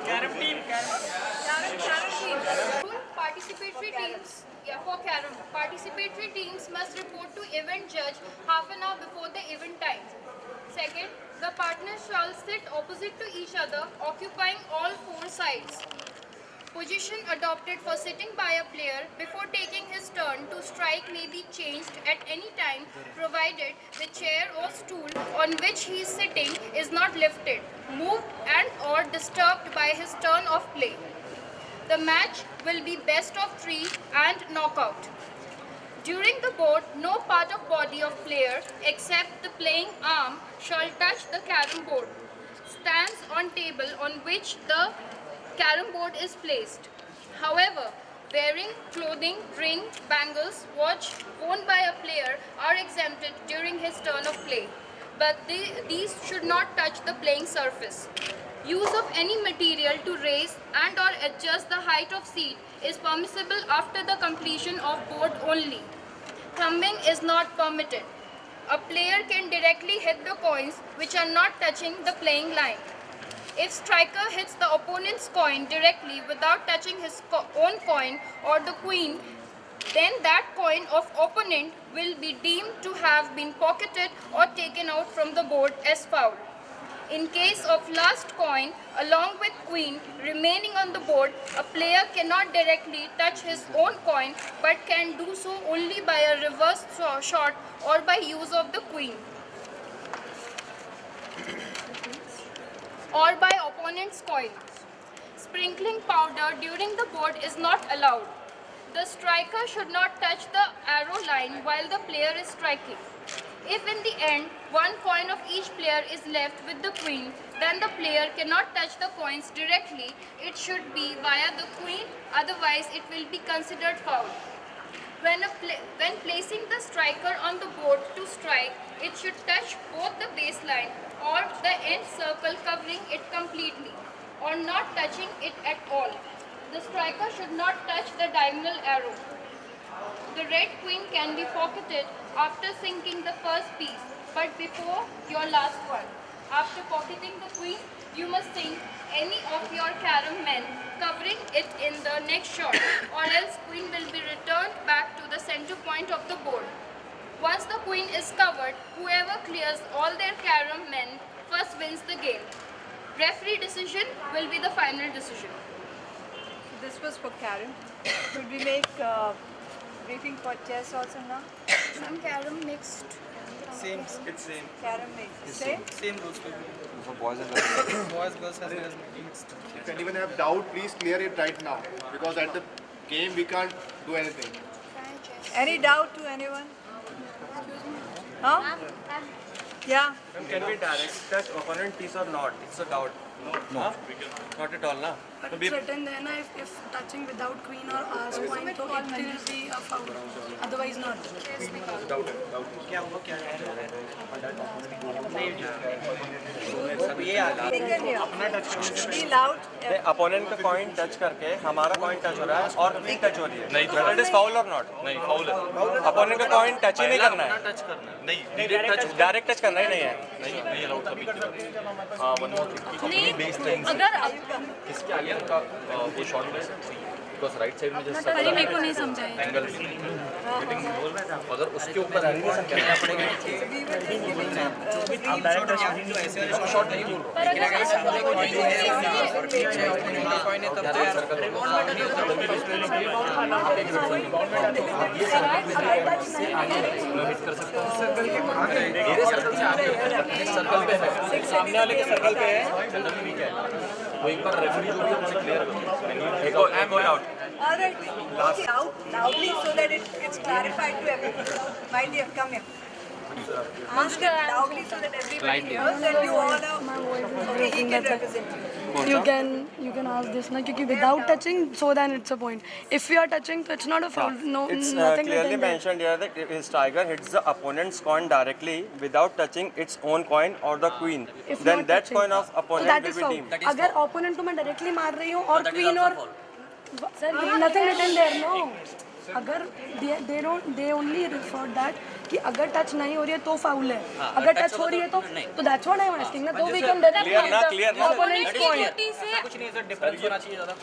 Carom team. Carom team. Participatory teams. Yeah, for Carom. Participatory teams must report to event judge half an hour before the event time. Second, the partners shall sit opposite to each other, occupying all four sides. Position adopted for sitting by a player before taking his turn to strike may be changed at any time, provided the chair or stool on which he is sitting is not lifted, moved and or disturbed by his turn of play. The match will be best of three and knockout. During the board, no part of body of player except the playing arm shall touch the carom board. Stands on table on which the carom board is placed. However, wearing clothing, ring, bangles, watch worn by a player are exempted during his turn of play, but these should not touch the playing surface. Use of any material to raise and or adjust the height of seat is permissible after the completion of board only. Thumbing is not permitted. A player can directly hit the coins which are not touching the playing line. If striker hits the opponent's coin directly without touching his own coin or the queen, then that coin of opponent will be deemed to have been pocketed or taken out from the board as foul. In case of last coin along with queen remaining on the board, a player cannot directly touch his own coin but can do so only by a reverse shot or by use of the queen, or by opponent's coin. Sprinkling powder during the board is not allowed. The striker should not touch the arrow line while the player is striking. If in the end one coin of each player is left with the queen, then the player cannot touch the coins directly. It should be via the queen, otherwise it will be considered foul. When placing the striker on the board to strike, it should touch both the baseline or the end circle covering it completely, or not touching it at all. The striker should not touch the diagonal arrow. The red queen can be pocketed after sinking the first piece, but before your last one. After pocketing the queen, you must sink any of your carom men, covering it in the next shot, or else queen will be returned back to the center point of the board. Once the queen is covered, whoever clears all their carom men first wins the game. Referee decision will be the final decision. This was for Karen. Should we make briefing for chess also now? Some carom mixed. Same. It's same. Karen mixed. Same? Same rules. For boys and girls. Boys, girls as well as mixed. If anyone have doubt, please clear it right now. Because at the game we can't do anything. Any doubt to anyone? Huh? Yeah. Can we direct touch opponent piece or not? It's a doubt. No. Huh? Not at all, na? But it's written there na, if touching without queen or ass coin, so it will be a foul. Otherwise not. Be loud. Opponent का coin touch करके हमारा coin touch हो रहा है और भी touch हो रही है, नहीं तो इट इज फाउल और नॉट? नहीं, फाउल है। अपोनेंट का कॉइन टच ही नहीं करना है, टच करना है, नहीं डायरेक्ट टच करना ही नहीं है, नहीं अलाउड कभी। हां, one more thing, base line अगर किसके आगे उनका वो शॉट है, बिकॉज़ राइट साइड में जस्ट अरे मेरे को नहीं समझा है। एंगल अगर उसके ऊपर आगे सब करना पड़ेगा। आप डायरेक्ट टच शॉट नहीं बोल सर्कल पे है, सामने वाले के सर्कल पे है, वो एक बार रेफरी जो भी हमसे क्लियर करो। I am going out. All right. Out loudly so that it's clarified to everyone. My dear, come here. Ask it loudly so that everybody hears and you all are. Okay, he can represent you. You can ask this na, because without touching, so then it's a point. If you are touching, so it's not a foul. No, It's nothing clearly written there. mentioned here that if his striker hits the opponent's coin directly without touching its own coin or the queen, If then not that touching. coin of So opponent that will is be foul. deemed. अगर opponent को मैं directly मार रही हूँ और queen और sir, nothing written there, no. अगर they only refer that कि अगर टच नहीं हो रही है तो फाउल है, अगर टच हो रही है तो that's what I am asking ना, तो वी कैन क्लियर ना ओपोनेंट पॉइंट। कुछ नहीं सर, डिफरेंस होना चाहिए ज़्यादा।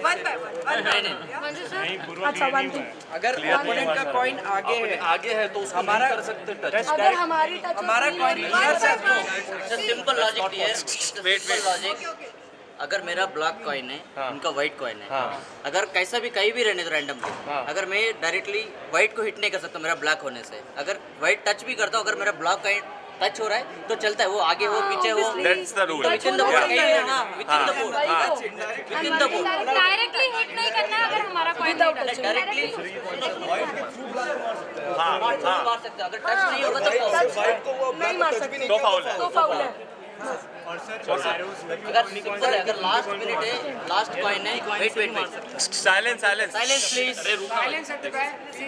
One by one. अच्छा वन थिंग, अगर ओपोनेंट का कॉइन आगे है तो उसको नहीं कर सकते टच। अगर हमारी टच हमारा सिंपल लॉजिक है, सिंपल लॉजिक। अगर मेरा ब्लैक कॉइन है, उनका व्हाइट कॉइन है, अगर कैसा भी कहीं भी रहने दो रैंडमली, अगर मैं डायरेक्टली व्हाइट को हिट नहीं कर सकता मेरा ब्लैक होने से, अगर व्हाइट टच भी करता हूँ, अगर मेरा ब्लैक कॉइन टच हो रहा है तो चलता है, वो आगे हो पीछे हो, that's the rule. With in the board कहीं भी रहना, with in the board, with in the board directly hit नहीं करना है अगर हमारा कॉइन डायरेक्टली मार सकते हो, अगर टच नहीं होगा तो नहीं मार सकते तो फाउल है। तो फाउल है। अगर सिंपल है, अगर लास्ट मिनट है, लास्ट कॉइन है, wait wait wait, silence silence please,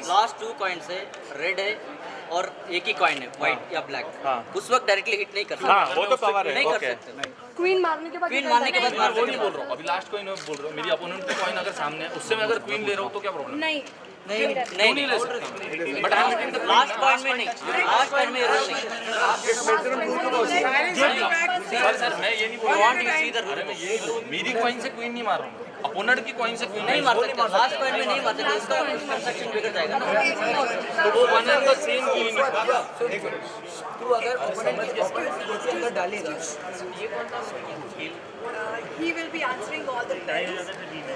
last 2 coins है, रेड है और एक ही कॉइन है व्हाइट या ब्लैक, उस वक्त डायरेक्टली हिट नहीं कर सकते, हाँ वो तो कवर है, नहीं कर ओके। सकते, क्वीन मारने के बाद क्वीन मारने के बाद मार वो नहीं बोल रहा हूँ, अभी लास्ट कॉइन बोल रहा हूँ, मेरी अपोनेंट का कॉइन अगर सामने है उससे मैं अगर क्वीन ले रहा हूँ तो क्या प्रॉब्लम? नहीं नहीं नहीं ले सकता, बट लास्ट कॉइन में नहीं, लास्ट कॉइन में रूल नहीं। सर मैं ये नहीं बोल रहा हूँ, अरे मैं ये नहीं बोल रहा हूँ, मेरी कॉइन से क्वीन नहीं मार रहा हूँ, अपोनेंट की कॉइन से क्वीन नहीं मार सकते, लास्ट कॉइन में नहीं मार सकते, उसका कंस्ट्रक्शन बिगड़ जाएगा ना। तो वो one and the same queen. तू अगर ओपोनेंट के अंदर डालेगा, he will be answering all the times.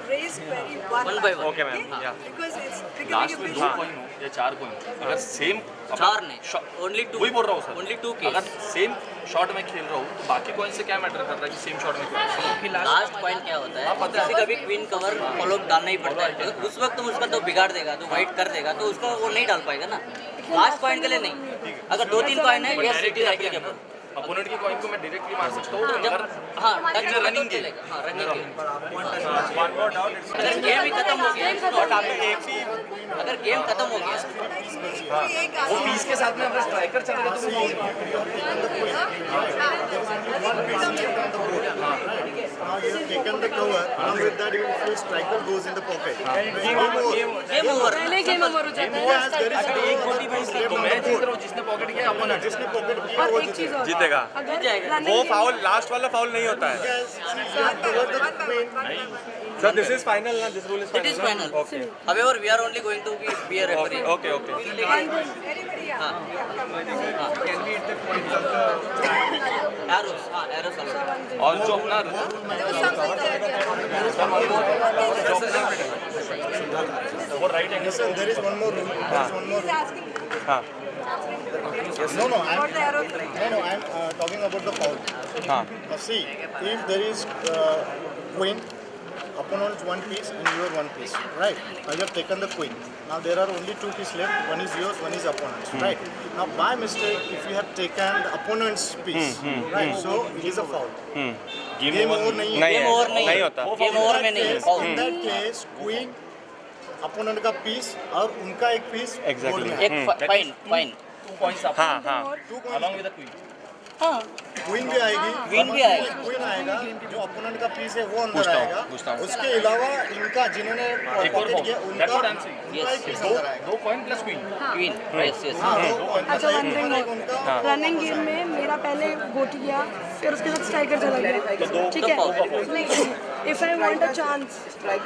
Raise query one by one. Okay, ma'am. Yeah. Because it's becoming a last में big 2 कॉइन हो या 4 कॉइन, अगर सेम चार नहीं, ओनली 2, वही बोल रहा हूँ सर, ओनली 2 अगर केस। सेम शॉट में खेल रहा हूँ तो बाकी कॉइन से क्या मैटर कर रहा है कि सेम शॉट में खेल रहा हूँ? लास्ट पॉइंट क्या होता है, किसी का भी क्वीन कवर फॉलो डालना ही पड़ता है, उस वक्त तुम उसका तो बिगाड़ देगा, तो वाइट कर देगा, तो उसको वो नहीं डाल पाएगा ना, लास्ट पॉइंट के लिए नहीं। अगर 2-3 कॉइन है, yes it is applicable. Opponent की कॉइन को मैं डायरेक्टली मार सकता हूँ जब अगर हाँ टच में रनिंग तो गेम। चलेगा, हाँ running game. One more doubt, अगर गेम ही खत्म हो गया, अगर गेम खत्म हो गया, वो पीस के साथ में अगर स्ट्राइकर चलेगा तो वो Now you have taken the cover. Along with that, if your striker goes in the pocket, game over. पहले गेम ओवर हो जाता है। एक गोटी भाई तो मैं जीत रहा हूँ, जिसने पॉकेट किया अपोनेंट, जिसने pocket किया और वो एक चीज और, जीतेगा। अगर वो फाउल, लास्ट वाला फाउल नहीं होता है सर। दिस इज फाइनल ना, this rule is It is final. Okay However, we are only going to be a referee. Okay okay. Arrows, हाँ arrows allowed. और जो अपना वो right angle Sir, there is one more rule. There is one more rule. हाँ No, no, I'm talking about the foul. हाँ See, if there is queen, opponent's one piece and your one piece, right? Now you have taken the queen. Now there are only 2 pieces left. One is yours, one is opponent's, right? Now by mistake, if you have taken the opponent's piece, right? So it is a foul. Game over नहीं है. नहीं Game है, over नहीं नहीं है। होता। Game over में नहीं है, foul. In that case, queen, opponent का piece और उनका एक piece Exactly. board में है. एक फाइन फाइन 2 पॉइंट्स हाँ हाँ along with the queen. Queen भी आएगी, Queen भी आएगी। क्वीन आएगा, जो अपोनेंट का पीस है वो अंदर आएगा। उसके अलावा इनका जिन्होंने एक और पॉकेट फाउल, किया दैट्स उनका what I am saying. Yes, एक पीस अंदर आएगा। 2 coin plus queen. Queen, yes yes. हाँ, दो point अच्छा वन थिंग एक उनका रनिंग गेम में मेरा पहले गोटी गया, फिर उसके साथ स्ट्राइकर चला गया, ठीक है। If I want a chance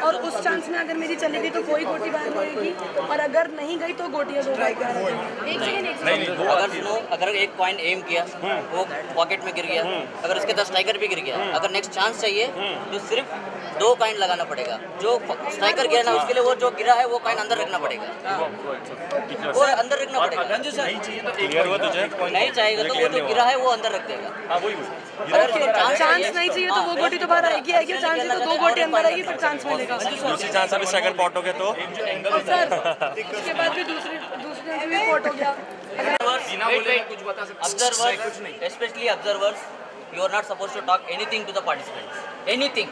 और उस चांस में अगर मेरी चली गई तो कोई गोटी बाहर नहीं आएगी, और अगर नहीं गई तो गोटियां 2 बाहर आएगी। नहीं दो अगर एक कॉइन एम किया, वो पॉकेट में गिर गया, अगर उसके साथ स्ट्राइकर भी गिर गया, अगर नेक्स्ट चांस चाहिए तो सिर्फ 2 कॉइन लगाना पड़ेगा। जो स्ट्राइकर गिरा ना उसके लिए वो जो गिरा है वो कॉइन अंदर रखना पड़ेगा, वो अंदर रखना पड़ेगा। नहीं चाहिए तो एक क्लियर हुआ तुझे? नहीं चाहेगा तो वो जो गिरा है वो अंदर रख देगा। हाँ वही अगर उसको चांस चांस नहीं चाहिए तो वो गोटी तो बाहर आएगी, चांस चाहिए तो 2 गोटी अंदर आएगी, फिर चांस मिलेगा। दूसरी चांस अभी सेकंड पॉट हो गया तो और सर उसके बाद भी दूसरे भी पोर्ट हो गया। कुछ बता सकते Observers, especially observers, you are not supposed to talk anything to the participants. Anything.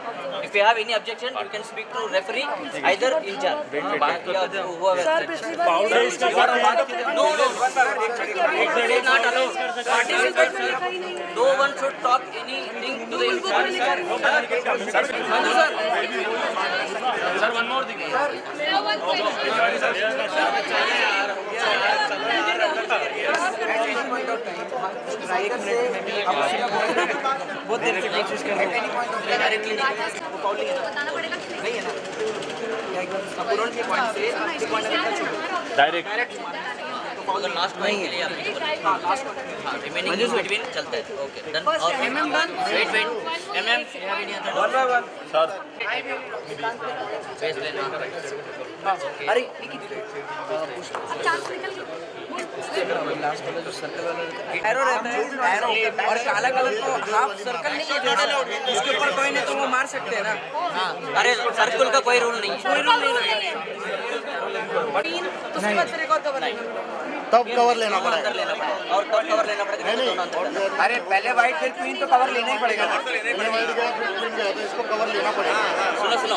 If you have any objection, you can speak to referee, either in charge. Whoever. Sir पिछली बार No, no. It is not allowed. Participants, no one should talk anything to the sir one more thing one अगर last point के लिए remaining between चलता है okay done और wait one by one sir face लेना अरे arrow रहता है एरो और काला कलर को हाफ सर्कल नहीं है इसके ऊपर कोई नहीं तो वो मार सकते हैं ना अरे सर्कुल का कोई रूल नहीं है कोई रूल नहीं है तो उसके बाद फिर एक और कवर लेना तब कवर लेना अंदर पड़ेगा। लेना पड़ेगा और कब कवर लेना पड़ेगा अरे पहले वाइट फिर क्वीन तो कवर लेना ही पड़ेगा ना ये वाइट गया फिर क्वीन गया तो इसको कवर लेना पड़ेगा। सुनो सुनो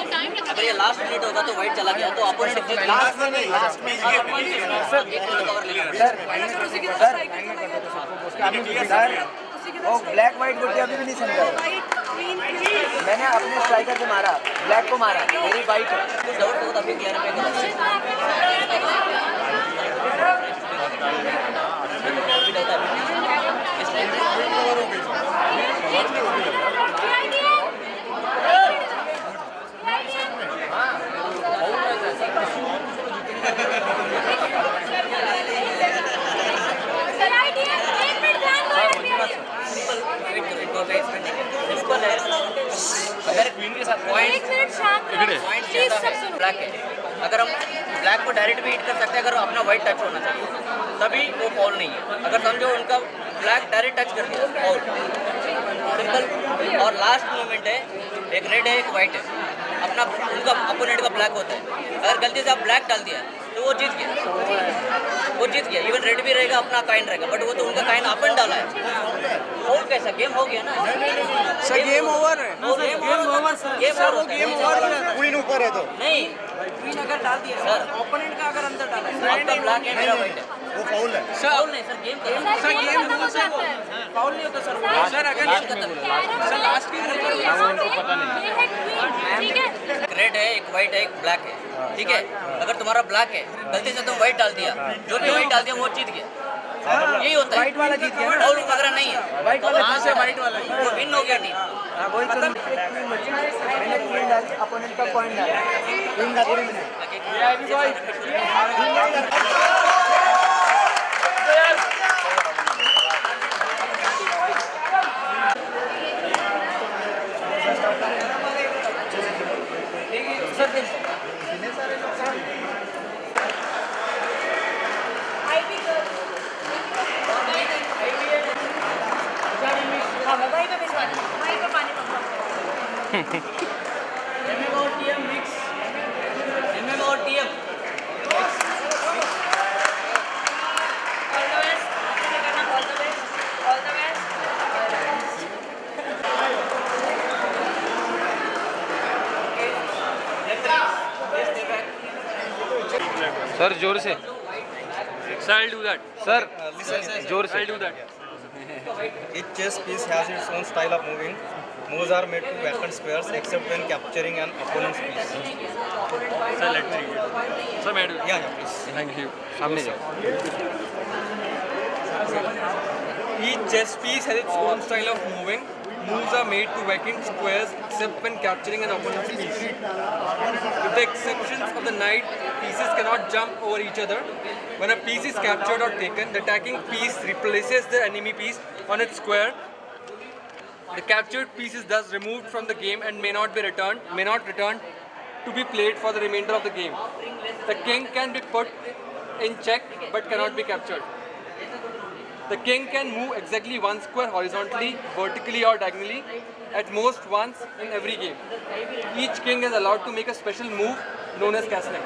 अगर ये लास्ट मिनट होगा तो वाइट चला गया तो अपोनेंट जीत गया लास्ट में नहीं, लास्ट में एक मिनट कवर लेना सर वो ब्लैक वाइट गोटी अभी भी नहीं समझा मैंने अपने स्ट्राइकर से मारा ब्लैक को मारा मेरी वाइट है कुछ डाउट हो तो अभी क्लियर करो अगर ब्लैक है अगर हम ब्लैक को डायरेक्ट भी हिट कर सकते हैं अगर अपना वाइट टच होना चाहिए तभी वो फॉल नहीं है अगर समझो उनका ब्लैक डायरेक्ट टच कर दिया फॉल सिंपल और लास्ट मोमेंट है एक रेड है एक वाइट है अपना उनका अपोनेंट का ब्लैक होता है अगर गलती से आप ब्लैक डाल दिया तो वो जीत गया इवन रेड भी रहेगा अपना काइन रहेगा बट वो तो उनका काइन अपन डाला है और कैसा गेम हो गया ना सर गेम ओवर है गेम ओवर क्वीन ऊपर है तो नहीं क्वीन अगर डाल दिया सर ओपोनेंट का अगर अंदर डाला आपका ब्लैक है मेरा वाइट है वो फाउल है। फाउल नहीं सर गेम फाउल नहीं होता सर सर अगर लास्ट रेड है एक वाइट है एक ब्लैक है ठीक है अगर तुम्हारा ब्लैक है गलती से तुम वाइट डाल दिया जो भी वाइट डाल दिया वो जीत गया यही होता है वाइट वाला जीत गया ना फाउल वगैरह नहीं है वाइट वाला जीत गया वाइट वाला वो विन हो गया टीम हां वही तो मैंने क्वीन डाली अपोनेंट का पॉइंट डाला क्वीन का पूरी मिनट सर जोर से Sir, I'll do that. Sir जोर से I'll do that. Each chess piece has its own style of moving. Moves are made to vacant squares except when capturing an opponent's piece. Sir, let me read it. Sir, may I do it? Yeah, please. Thank you सामने जाओ Each chess piece has its own style of moving. Moves are made to vacant squares except when capturing an opponent's piece. With the exceptions of the knight, pieces cannot jump over each other. When a piece is captured or taken, the attacking piece replaces the enemy piece on its square. The captured piece is thus removed from the game and may not return to be played for the remainder of the game. The king can be put in check but cannot be captured. The king can move exactly one square horizontally, vertically or diagonally, at most once in every game. Each king is allowed to make a special move known as castling.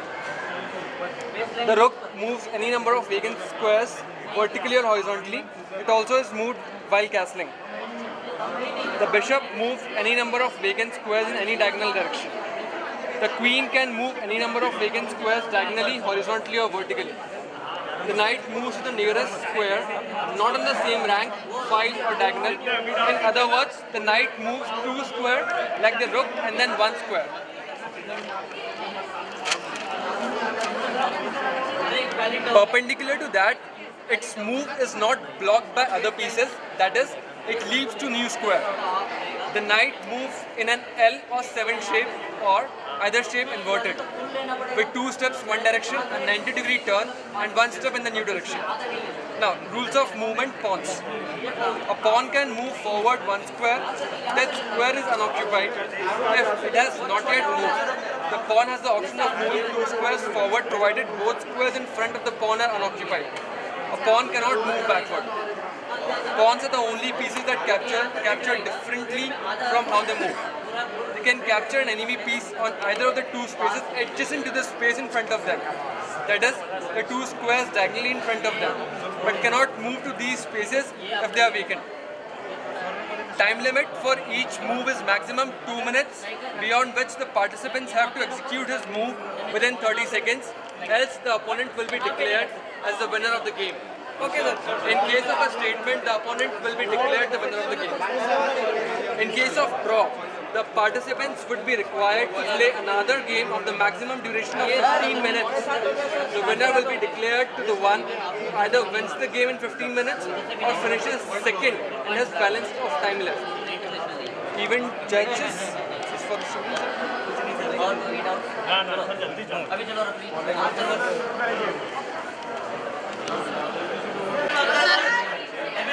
The rook moves any number of vacant squares vertically or horizontally. It also is moved while castling. The bishop moves any number of vacant squares in any diagonal direction. The queen can move any number of vacant squares diagonally, horizontally or vertically. The knight moves to the nearest square, not on the same rank, file or diagonal. In other words, the knight moves 2 squares like the rook and then 1 square. Perpendicular to that, its move is not blocked by other pieces, that is, it leads to new square. The knight moves in an L or 7 shape or either shape inverted, with 2 steps one direction, a 90-degree turn and 1 step in the new direction. Now, rules of movement pawns. A pawn can move forward 1 square, that square is unoccupied. If it has not yet moved, the pawn has the option of moving 2 squares forward provided both squares in front of the pawn are unoccupied. A pawn cannot move backward. Pawns are the only pieces that capture differently from how they move. They can capture an enemy piece on either of the 2 spaces adjacent to the space in front of them. That is, the 2 squares diagonally in front of them, but cannot move to these spaces if they are vacant. Time limit for each move is maximum 2 minutes, beyond which the participants have to execute his move within 30 seconds, else the opponent will be declared as the winner of the game. Okay, sir. In case of a statement, the opponent will be declared the winner of the game. In case of draw, the participants would be required to play another game of the maximum duration of 15 minutes. The winner will be declared to the one who either wins the game in 15 minutes or finishes second and has balance of time left. Even judges is for the students.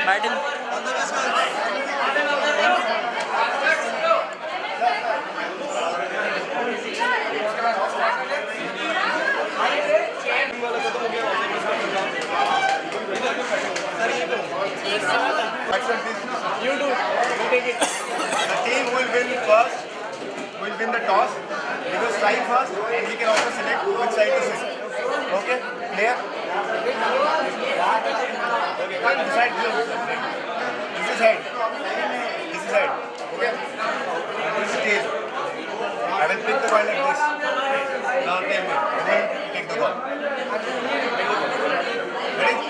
Madam. You do. You take it. The team who will win first will win the toss. We will strike first and we can also select which side to sit. Okay? Clear? Okay, this side. This is head. This is head. Okay? This is tail. I will pick the coin like this. Now tell me. And then take the ball. Ready?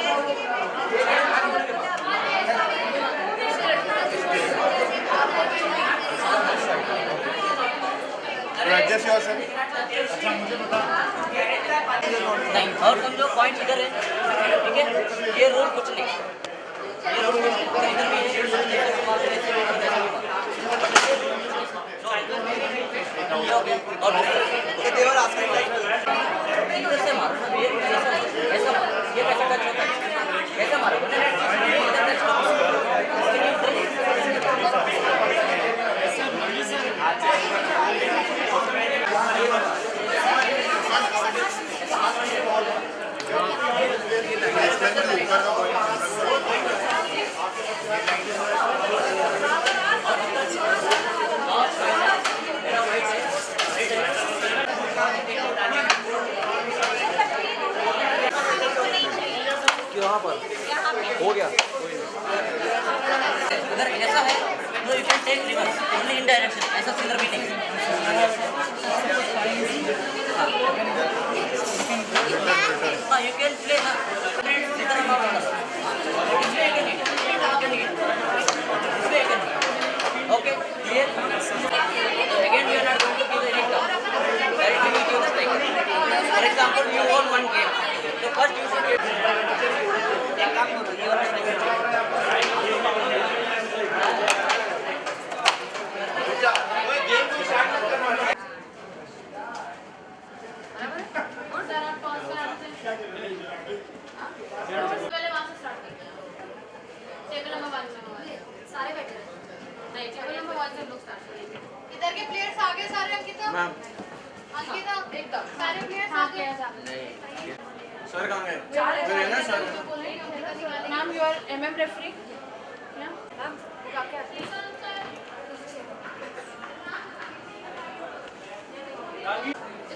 Adjust yourself. नहीं और समझो point इधर है, ठीक है? ये rule कुछ नहीं, ये रूल कुछ नहीं, इधर भी और इधर से मारो ना, ये ऐसा ये कैसा टच होता है, ऐसा मारो यहाँ पर हो गया अगर ऐसा है तो you can take reverse only in direction, ऐसा फिंगर भी नहीं। हाँ यू कैन प्ले ना इधर okay clear. Again we are not going to give any top, directly we give the striker. For example you won one game, तो first you should एक काम करो, यू आर स्ट्राइकर पहले वहां से start करते हैं। टेबल नंबर 1 में सारे बैठे हैं, नहीं टेबल नंबर 1 से लोग स्टार्ट करेंगे। इधर के प्लेयर्स आगे सारे, अंकिता अंकिता एकदम सारे प्लेयर्स आगे। सर कहाँ गए? है ना sir ma'am, you are hmm referee ma'am, क्या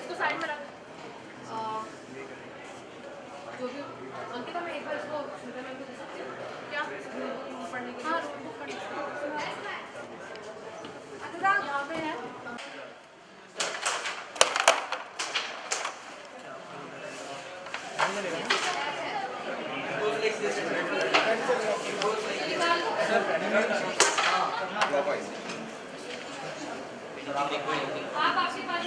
इसको साइड में रख। जो भी अंकिता, मैं एक बार इसको सुनते में दे सकती हूँ क्या पढ़ने के? हाँ बुक पढ़ने अनुराग यहाँ पे है। आप आपके पास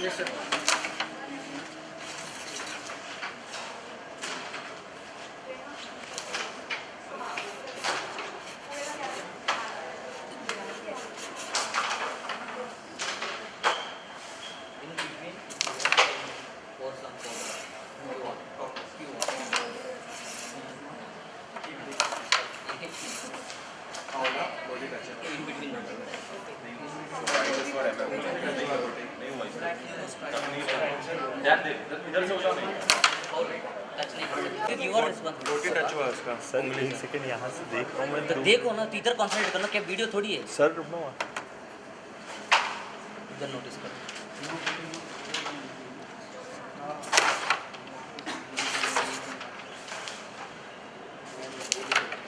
ध्यान दे इधर से हो जाओ नहीं टच नहीं कर सकते यू आर रिस्पांसिबल रोटी टच हुआ उसका सर एक सेकंड यहाँ से देख रहा हूँ मैं तो देखो ना तो इधर कंसंट्रेट करना क्या वीडियो थोड़ी है सर रुको इधर नोटिस करो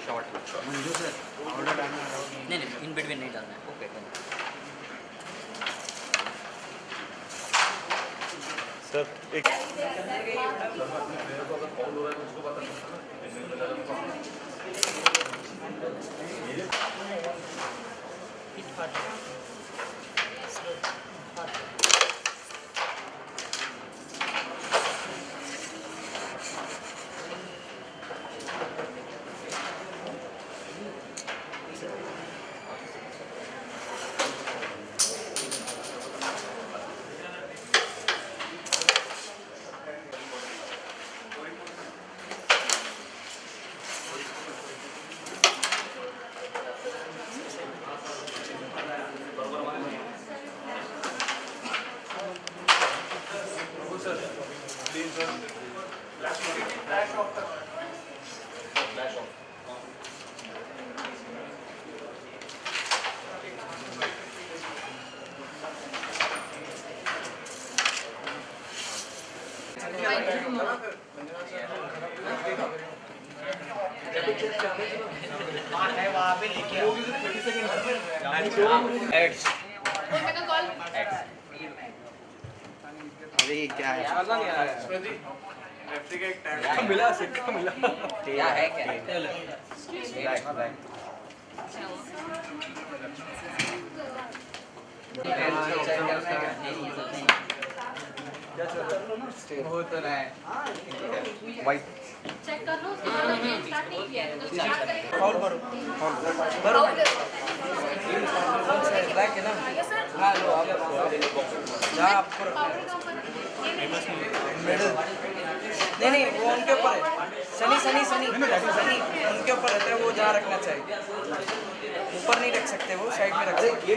शॉर्ट मंजू सर ऑर्डर डालना नहीं इन बिटवीन नहीं डालना है ओके सर एक एड्स अरे क्या है मिला सिक्का मिला क्या है क्या हो तो रहा है वाइट चेक कर लो उसके बाद गेम स्टार्ट नहीं किया है तो स्टार्ट करेंगे फाउल करो करो ब्लैक है ना हाँ लो आप जहाँ आपको मिडल नहीं वो उनके ऊपर है सनी सनी सनी सनी उनके ऊपर रहता है वो जहाँ रखना चाहिए ऊपर नहीं रख सकते वो साइड में रख सकते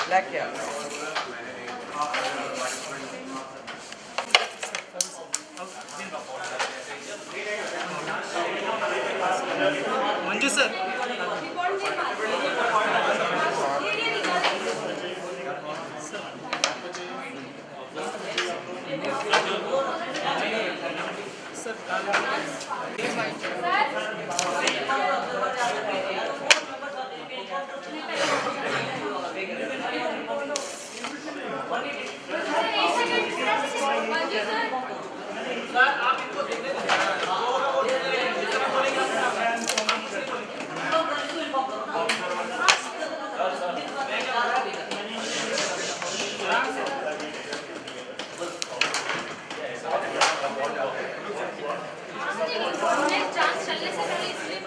ब्लैक क्या मंजू सर चांस चलने से पहले इसलिए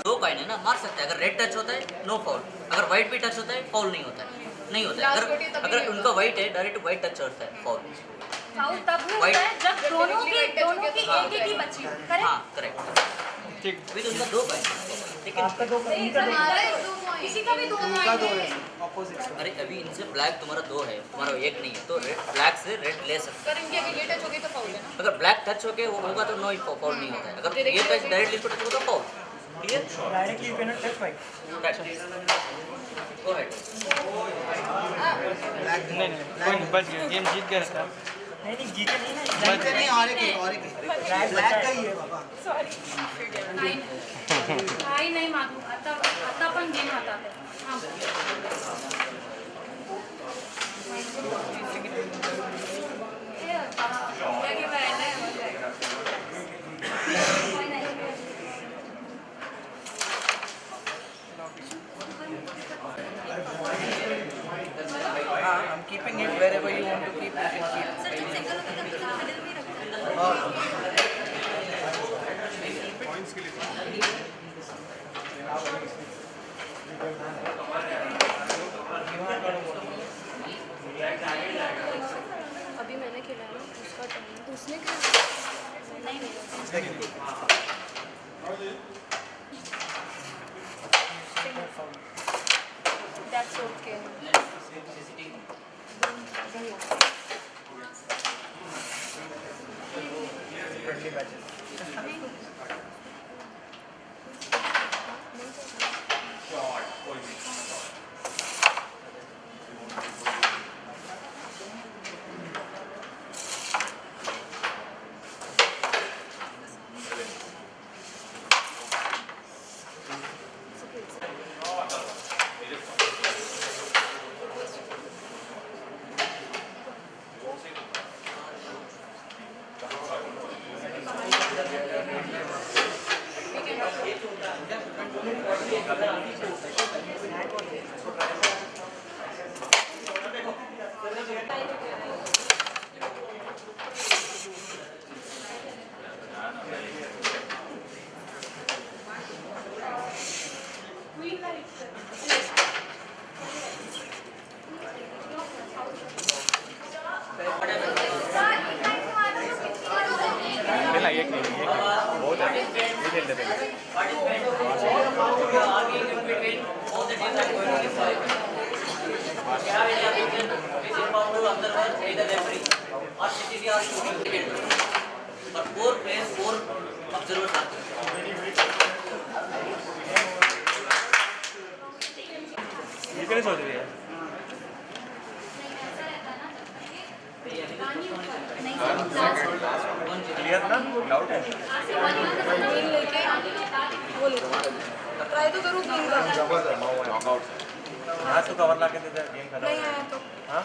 दो कॉइन है ना मार सकते हैं अगर रेड टच होता है नो फाउल अगर व्हाइट भी टच होता है फाउल नहीं होता है अगर उनका व्हाइट है डायरेक्ट व्हाइट टच होता है फाउल फाउल तब भी होता है जब दोनों की एक ही बची हो करेक्ट हाँ करेक्ट ठीक विद उनका दो कॉइन आपका दो किसी का भी दो पॉइंट ऑपोजिट अरे अभी इनसे ब्लैक तुम्हारा दो है तुम्हारा एक नहीं है तो ब्लैक से रेड ले सकते अगर इनकी अगर ये टच हो गई तो फाउल है ना अगर ब्लैक टच होके वो होगा तो नो फाउल नहीं होता है अगर ये टच डायरेक्टली इसको टच होगा तो foul clear directly you can not touch white go ahead नहीं बच गया गेम जीत गया इसका नहीं जीते नहीं और एक ब्लैक का ही है बाबा नाही मागू आता पण गेम हातात आहे I'm keeping it wherever you want to keep it. You can keep. That's okay. और 4 players, 4 observers are ये कैसे सोच रही है? क्लियर ना? डाउट है? ग्रीन लेके वो लेते ट्राई तो करूँ ग्रीन का हाँ तो कवर ला के दे दे गेम खत्म। नहीं आया तो हाँ?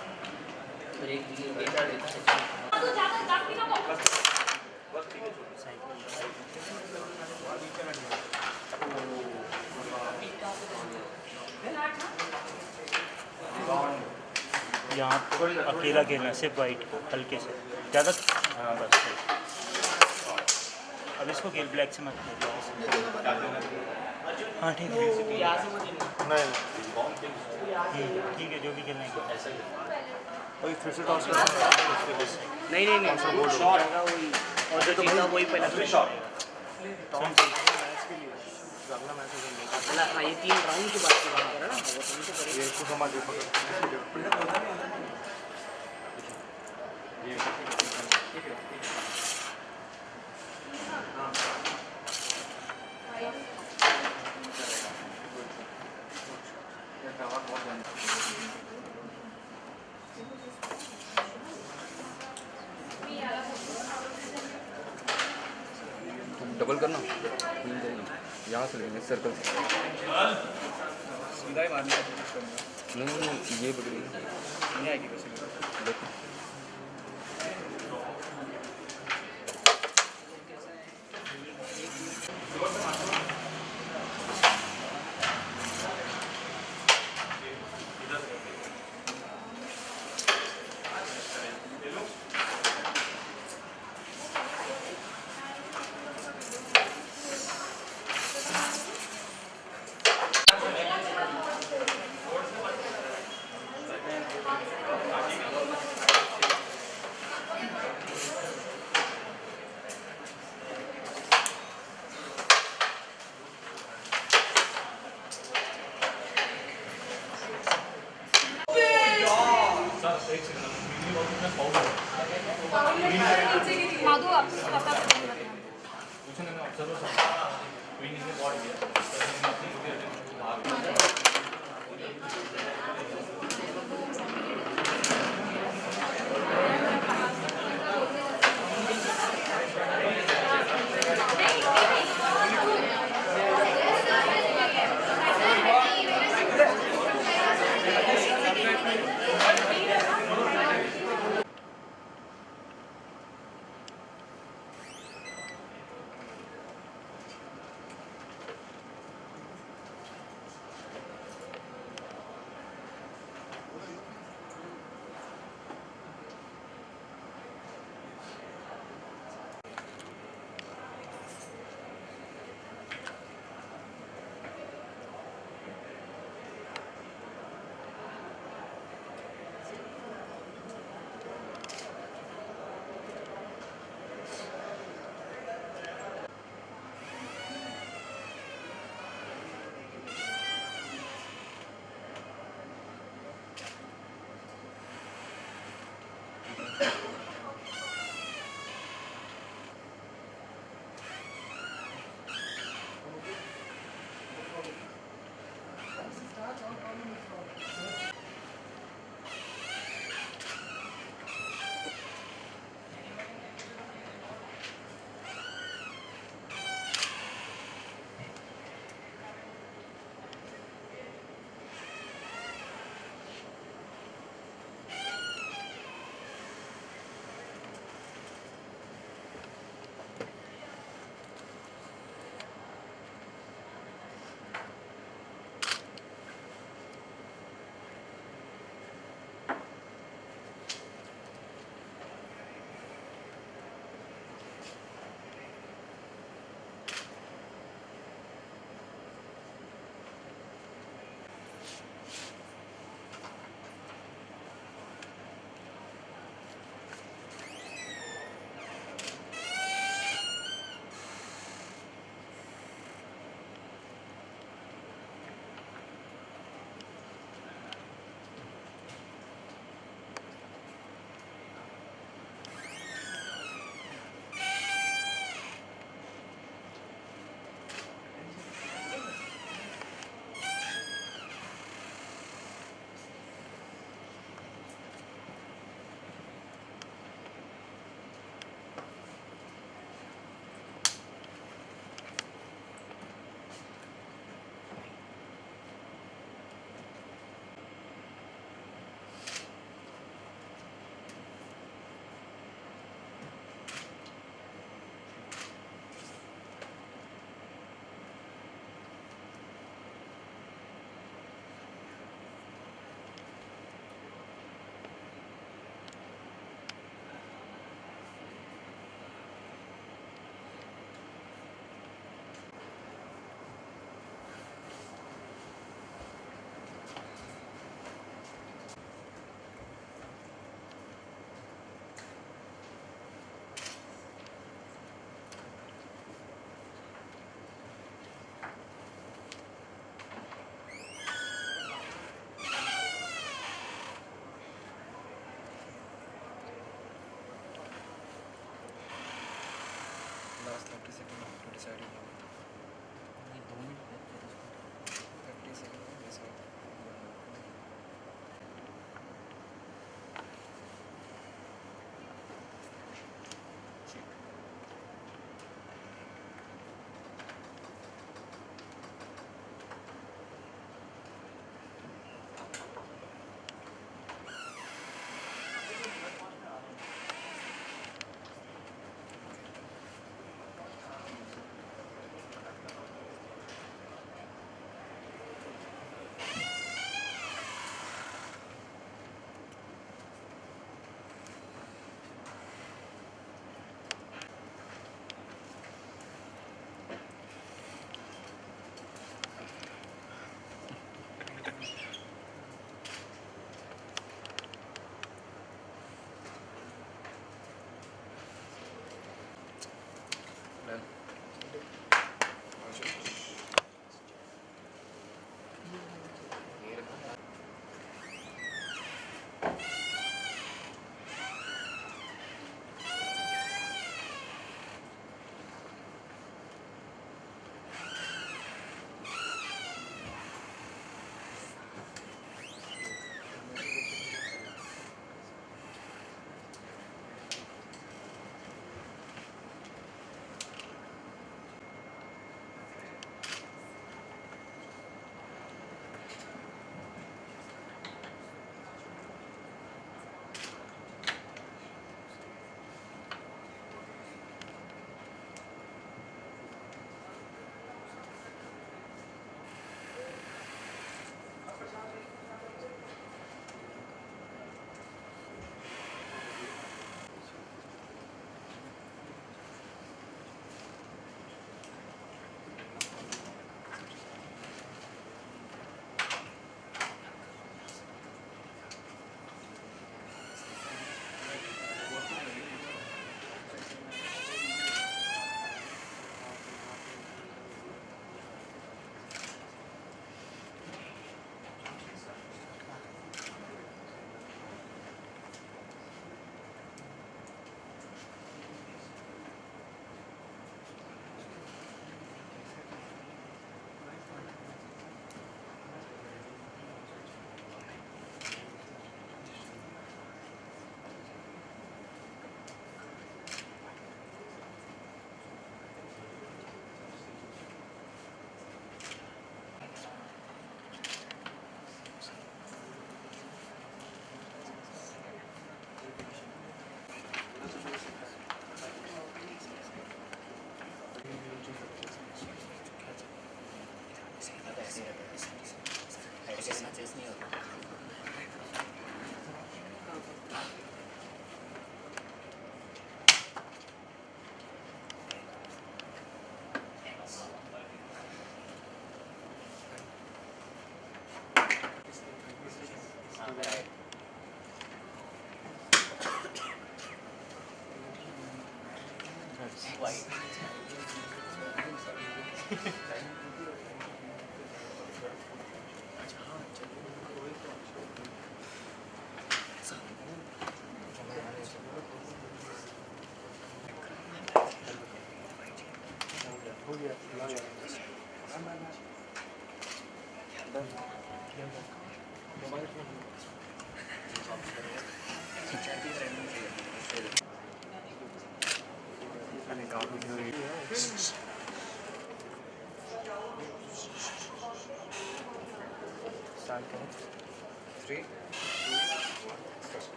यहाँ अकेला खेलना सिर्फ वाइट को हल्के से ज़्यादा। हाँ बस सही। अब इसको खेल ब्लैक से मत खेल। हाँ ठीक है। ठीक है जो भी खेलना है। वही फिर से टॉस करना नहीं नहीं नहीं शॉट वही और जो जीता वही पहला हाँ ये 3 राउंड की बात कर रहा है ना वो तो करेंगे ये तो समझ डबल करना यहाँ से लेंगे सर्कल से सीधा ही मारने की कोशिश करूँगा नहीं ये पकड़ी नहीं आएगी किसी को देखो माधु आपको पता Last 30 seconds to decide it. 30 seconds to decide.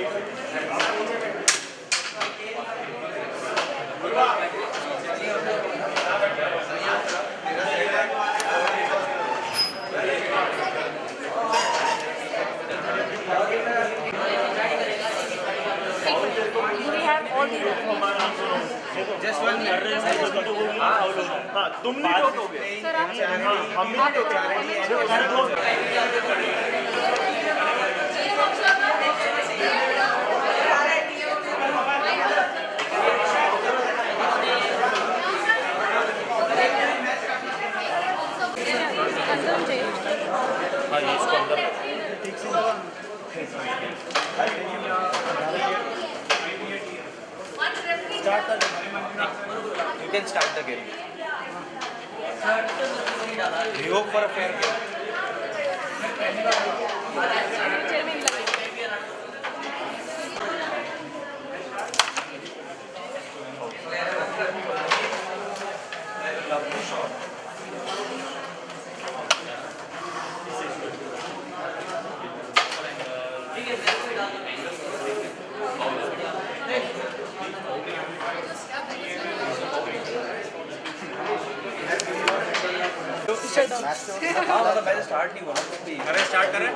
Do we have all the just one हाँ तुम नहीं रोकोगे हम नहीं हाँ ये इसको अंदर You can start the game. We hope for a fair game. हाँ मतलब पहले स्टार्ट नहीं हुआ ना अरे स्टार्ट करें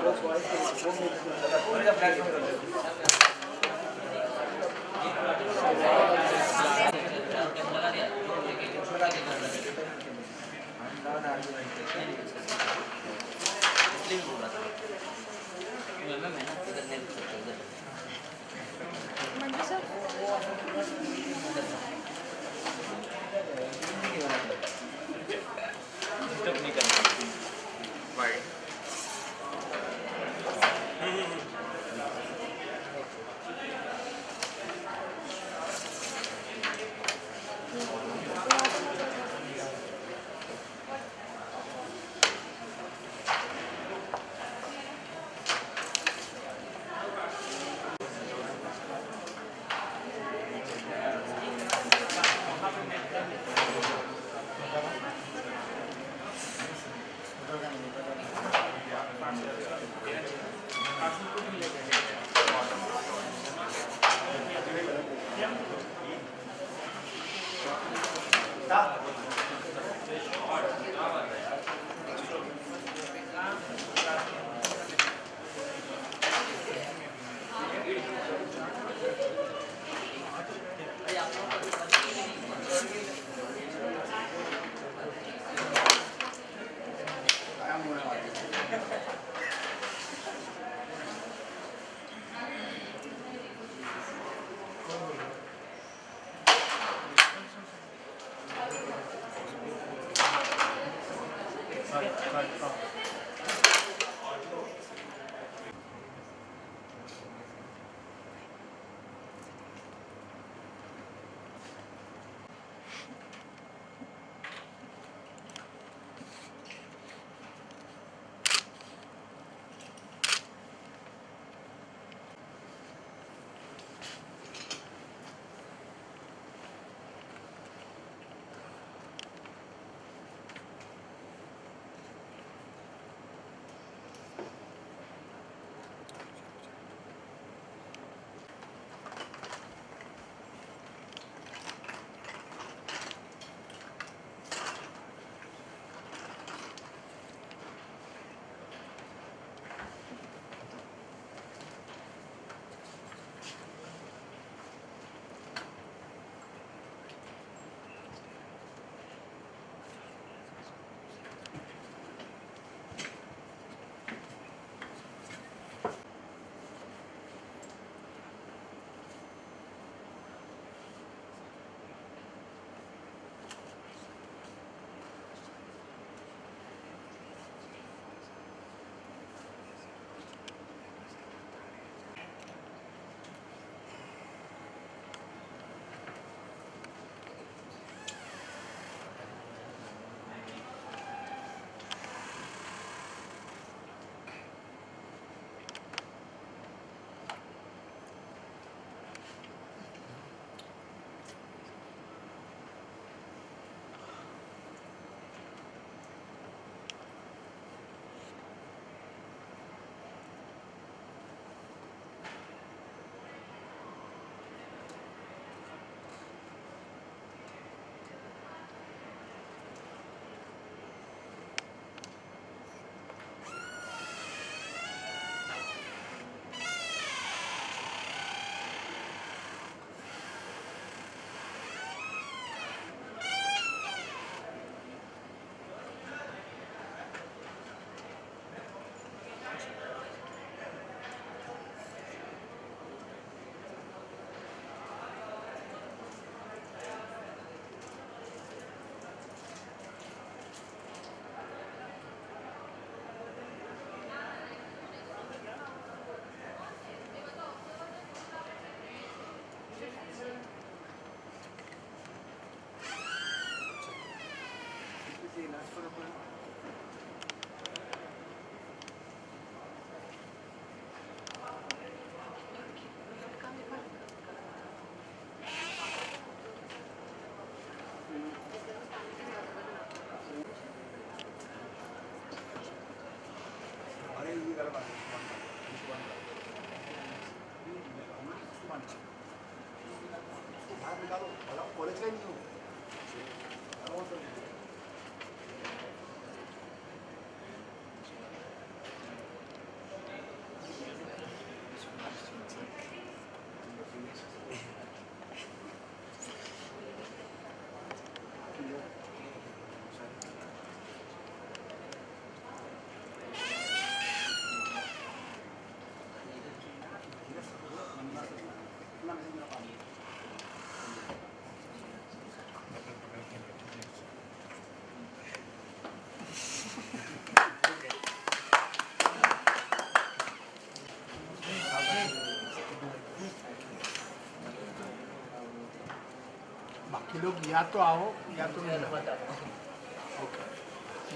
बाकी लोग या तो आओ या तो नहीं आओ। Okay,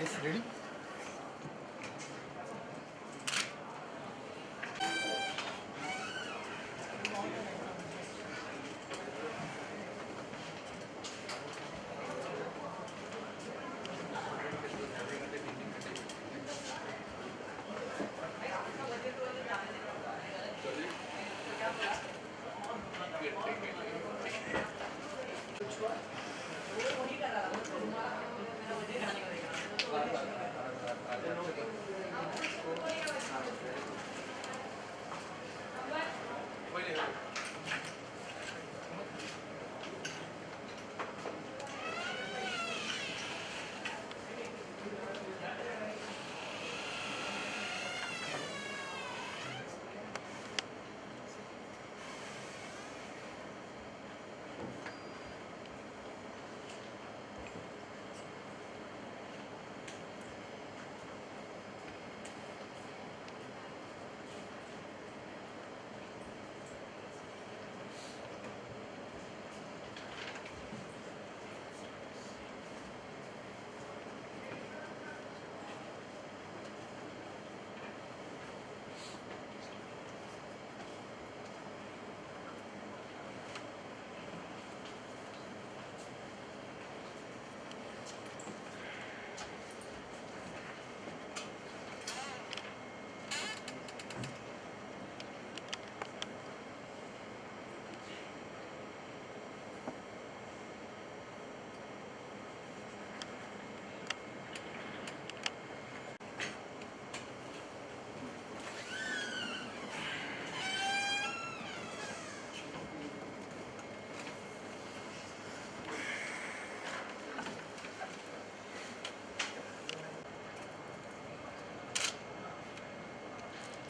yes, ready.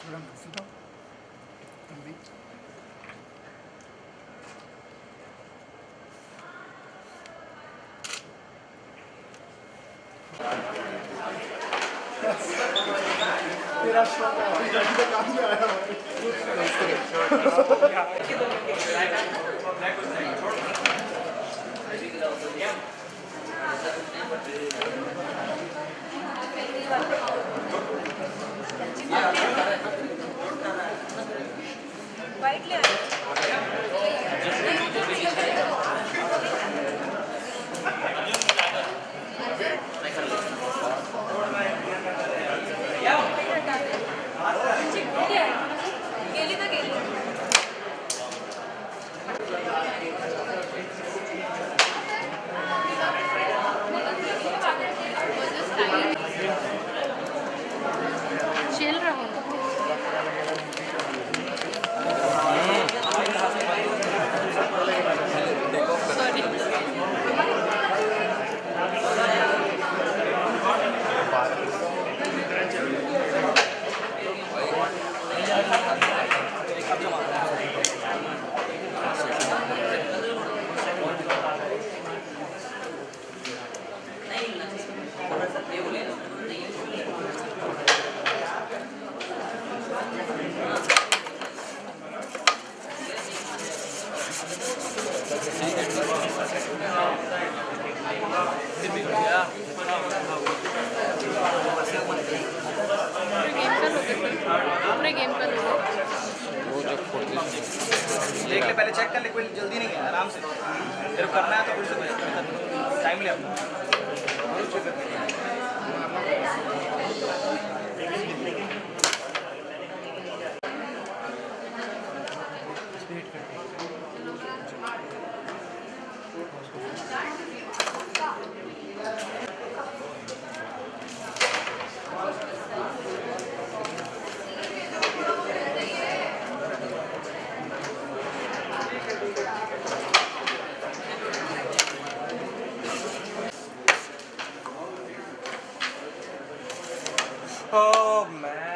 थोड़ा घुस दो तुम भी। तेरा शौक है काम में आया वाइट ले गेली तर गेली चिल रहो। देख ले पहले चेक कर ले, कोई जल्दी नहीं है, आराम से तेरे को करना है तो फिर से टाइम ले अपना। Oh man.